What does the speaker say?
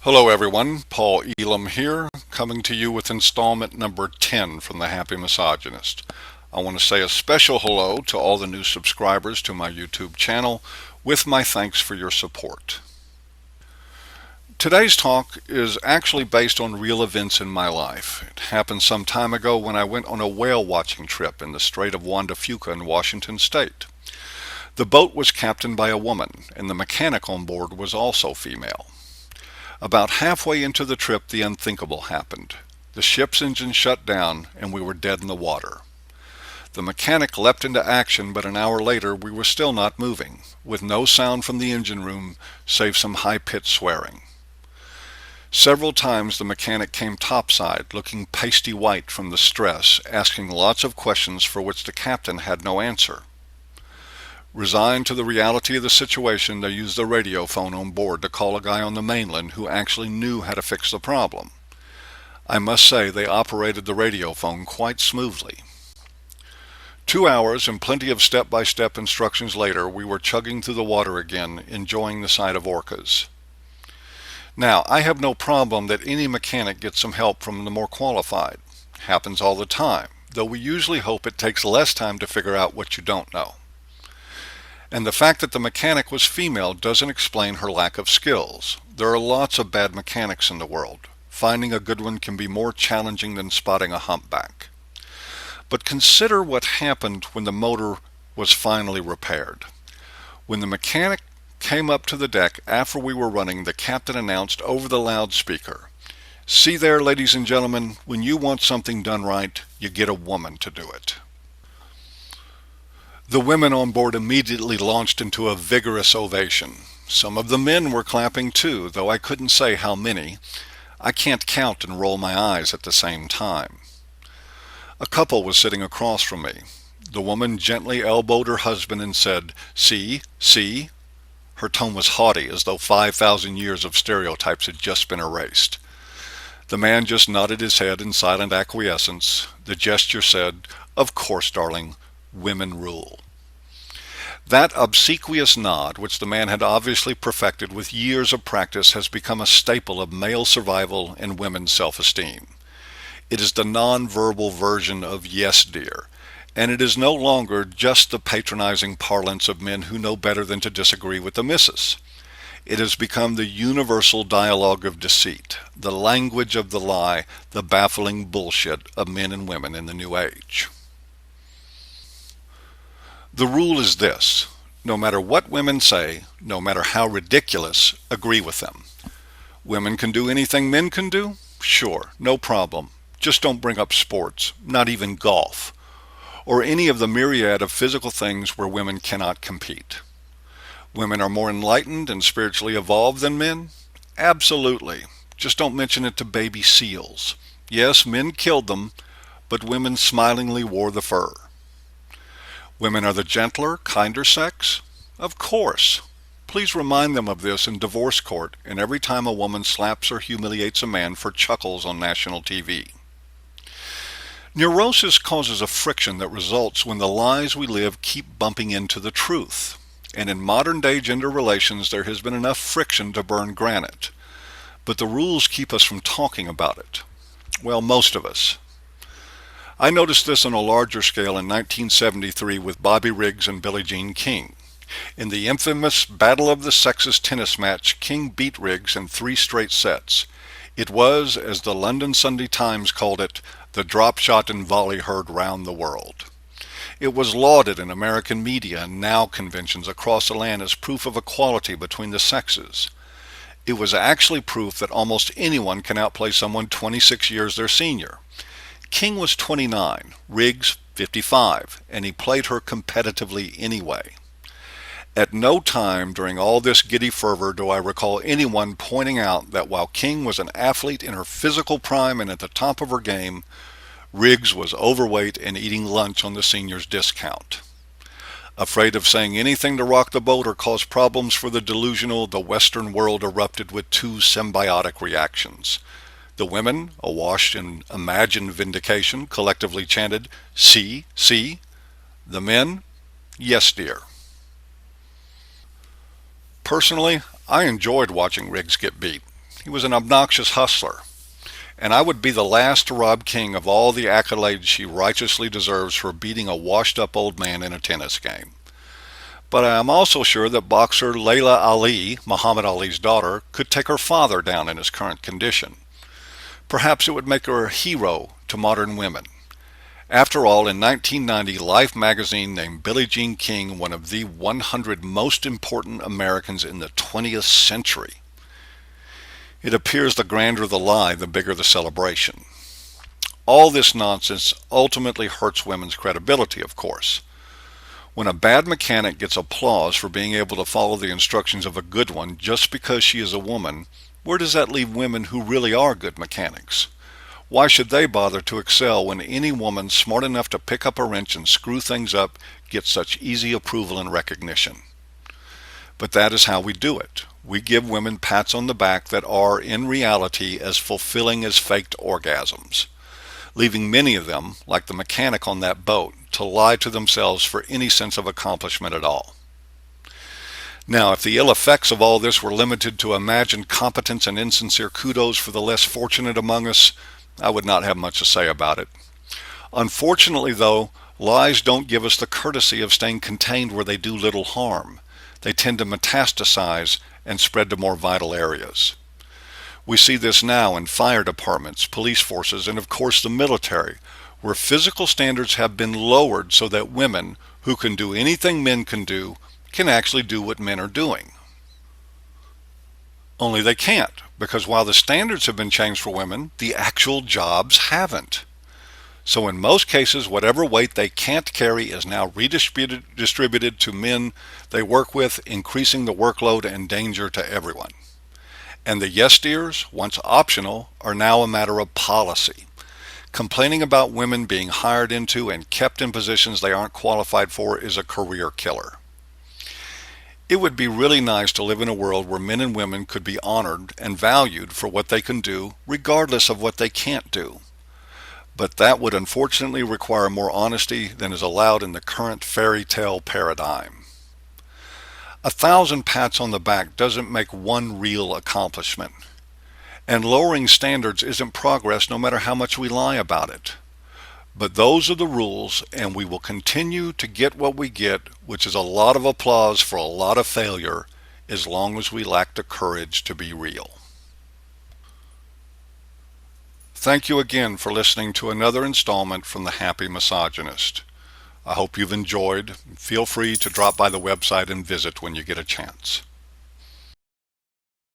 Hello everyone, Paul Elam here, coming to you with installment number 10 from The Happy Misogynist. I want to say a special hello to all the new subscribers to my YouTube channel, with my thanks for your support. Today's talk is actually based on real events in my life. It happened some time ago when I went on a whale watching trip in the Strait of Juan de Fuca in Washington State. The boat was captained by a woman, and the mechanic on board was also female. About halfway into the trip, the unthinkable happened. The ship's engine shut down, and we were dead in the water. The mechanic leapt into action, but an hour later we were still not moving, with no sound from the engine room save some high-pitched swearing. Several times the mechanic came topside, looking pasty white from the stress, asking lots of questions for which the captain had no answer. Resigned to the reality of the situation, they used the radio phone on board to call a guy on the mainland who actually knew how to fix the problem. I must say they operated the radio phone quite smoothly. 2 hours and plenty of step-by-step instructions later, we were chugging through the water again, enjoying the sight of orcas. Now, I have no problem that any mechanic gets some help from the more qualified. Happens all the time, though we usually hope it takes less time to figure out what you don't know. And the fact that the mechanic was female doesn't explain her lack of skills. There are lots of bad mechanics in the world. Finding a good one can be more challenging than spotting a humpback. But consider what happened when the motor was finally repaired. When the mechanic came up to the deck after we were running, the captain announced over the loudspeaker, "See there, ladies and gentlemen, when you want something done right, you get a woman to do it." The women on board immediately launched into a vigorous ovation. Some of the men were clapping too, though I couldn't say how many. I can't count and roll my eyes at the same time. A couple was sitting across from me. The woman gently elbowed her husband and said, "See, see." Her tone was haughty, as though 5,000 years of stereotypes had just been erased. The man just nodded his head in silent acquiescence. The gesture said, "Of course, darling. Women rule." That obsequious nod, which the man had obviously perfected with years of practice, has become a staple of male survival and women's self-esteem. It is the non-verbal version of "yes, dear," and it is no longer just the patronizing parlance of men who know better than to disagree with the missus. It has become the universal dialogue of deceit, the language of the lie, the baffling bullshit of men and women in the new age. The rule is this: no matter what women say, no matter how ridiculous, agree with them. Women can do anything men can do? Sure, no problem. Just don't bring up sports, not even golf, or any of the myriad of physical things where women cannot compete. Women are more enlightened and spiritually evolved than men? Absolutely. Just don't mention it to baby seals. Yes, men killed them, but women smilingly wore the fur. Women are the gentler, kinder sex? Of course. Please remind them of this in divorce court and every time a woman slaps or humiliates a man for chuckles on national TV. Neurosis causes a friction that results when the lies we live keep bumping into the truth. And in modern-day gender relations, there has been enough friction to burn granite. But the rules keep us from talking about it. Well, most of us. I noticed this on a larger scale in 1973 with Bobby Riggs and Billie Jean King. In the infamous Battle of the Sexes tennis match, King beat Riggs in 3 straight sets. It was, as the London Sunday Times called it, the drop shot and volley heard round the world. It was lauded in American media and now conventions across the land as proof of equality between the sexes. It was actually proof that almost anyone can outplay someone 26 years their senior. King was 29, Riggs 55, and he played her competitively anyway. At no time during all this giddy fervor do I recall anyone pointing out that while King was an athlete in her physical prime and at the top of her game, Riggs was overweight and eating lunch on the seniors' discount. Afraid of saying anything to rock the boat or cause problems for the delusional, the Western world erupted with 2 symbiotic reactions. The women, awash in imagined vindication, collectively chanted, "See, see." The men, "Yes, dear." Personally, I enjoyed watching Riggs get beat. He was an obnoxious hustler, and I would be the last to rob King of all the accolades she righteously deserves for beating a washed-up old man in a tennis game. But I am also sure that boxer Layla Ali, Muhammad Ali's daughter, could take her father down in his current condition. Perhaps it would make her a hero to modern women. After all, in 1990, Life magazine named Billie Jean King one of the 100 most important Americans in the 20th century. It appears the grander the lie, the bigger the celebration. All this nonsense ultimately hurts women's credibility, of course. When a bad mechanic gets applause for being able to follow the instructions of a good one just because she is a woman, where does that leave women who really are good mechanics? Why should they bother to excel when any woman smart enough to pick up a wrench and screw things up gets such easy approval and recognition? But that is how we do it. We give women pats on the back that are, in reality, as fulfilling as faked orgasms, leaving many of them, like the mechanic on that boat, to lie to themselves for any sense of accomplishment at all. Now, if the ill effects of all this were limited to imagined competence and insincere kudos for the less fortunate among us, I would not have much to say about it. Unfortunately, though, lies don't give us the courtesy of staying contained where they do little harm. They tend to metastasize and spread to more vital areas. We see this now in fire departments, police forces, and of course the military, where physical standards have been lowered so that women, who can do anything men can actually do what men are doing. Only they can't, because while the standards have been changed for women, the actual jobs haven't. So in most cases, whatever weight they can't carry is now redistributed to men they work with, increasing the workload and danger to everyone. And the yes dears, once optional, are now a matter of policy. Complaining about women being hired into and kept in positions they aren't qualified for is a career killer. It would be really nice to live in a world where men and women could be honored and valued for what they can do, regardless of what they can't do. But that would unfortunately require more honesty than is allowed in the current fairy tale paradigm. 1,000 pats on the back doesn't make one real accomplishment. And lowering standards isn't progress no matter how much we lie about it. But those are the rules, and we will continue to get what we get, which is a lot of applause for a lot of failure, as long as we lack the courage to be real. Thank you again for listening to another installment from The Happy Misogynist. I hope you've enjoyed. Feel free to drop by the website and visit when you get a chance.